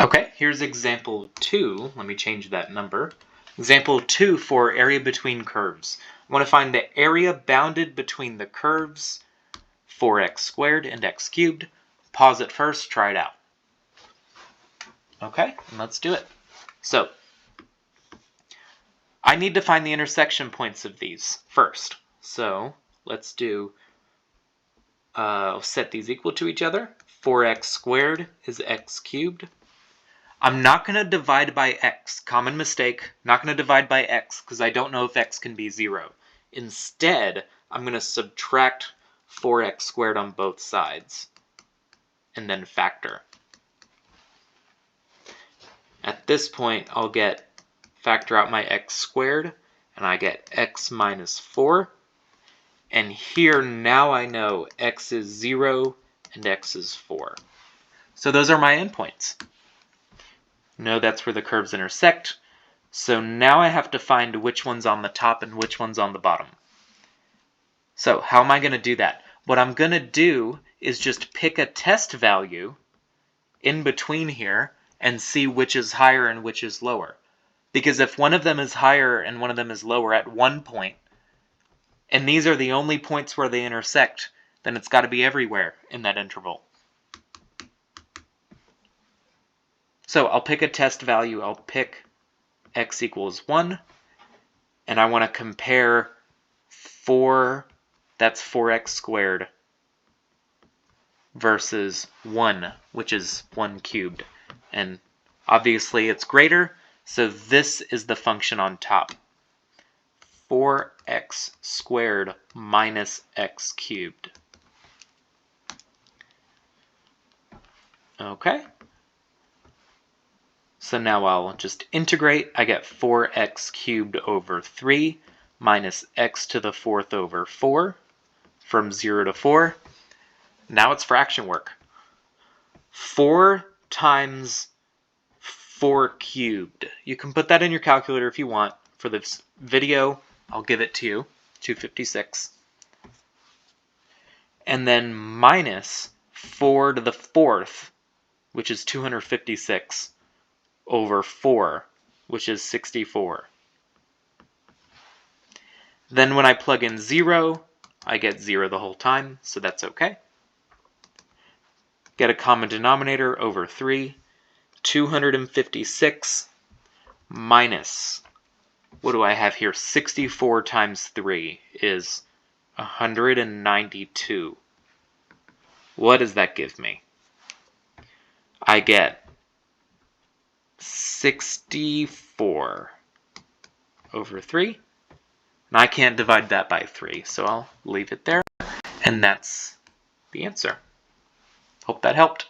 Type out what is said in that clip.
Okay, here's example 2. Let me change that number. Example 2 for area between curves. I want to find the area bounded between the curves 4x squared and x cubed. Pause it first, try it out. Okay, let's do it. So, I need to find the intersection points of these first. So, let's do, set these equal to each other. 4x squared is x cubed. I'm not going to divide by x. Common mistake. Not going to divide by x because I don't know if x can be 0. Instead, I'm going to subtract 4x squared on both sides and then factor. At this point, I'll factor out my x squared, and I get x minus 4. And here, now I know x is 0 and x is 4. So those are my endpoints. Know that's where the curves intersect. So now I have to find which one's on the top and which one's on the bottom. So how am I going to do that? What I'm going to do is just pick a test value in between here and see which is higher and which is lower. Because if one of them is higher and one of them is lower at one point, and these are the only points where they intersect, then it's got to be everywhere in that interval. So I'll pick a test value. I'll pick x equals 1, and I want to compare 4, that's 4x squared, versus 1, which is 1 cubed. And obviously it's greater, so this is the function on top. 4x squared minus x cubed. Okay. So now I'll just integrate. I get 4x cubed over 3 minus x to the 4th over 4 from 0 to 4. Now it's fraction work. 4 times 4 cubed. You can put that in your calculator if you want. For this video, I'll give it to you, 256. And then minus 4 to the 4th, which is 256, over 4, which is 64. Then when I plug in 0, I get 0 the whole time, so that's okay. Get a common denominator over 3. 256 minus, what do I have here? 64 times 3 is 192. What does that give me? I get 64 over 3. And I can't divide that by 3, so I'll leave it there. And that's the answer. Hope that helped.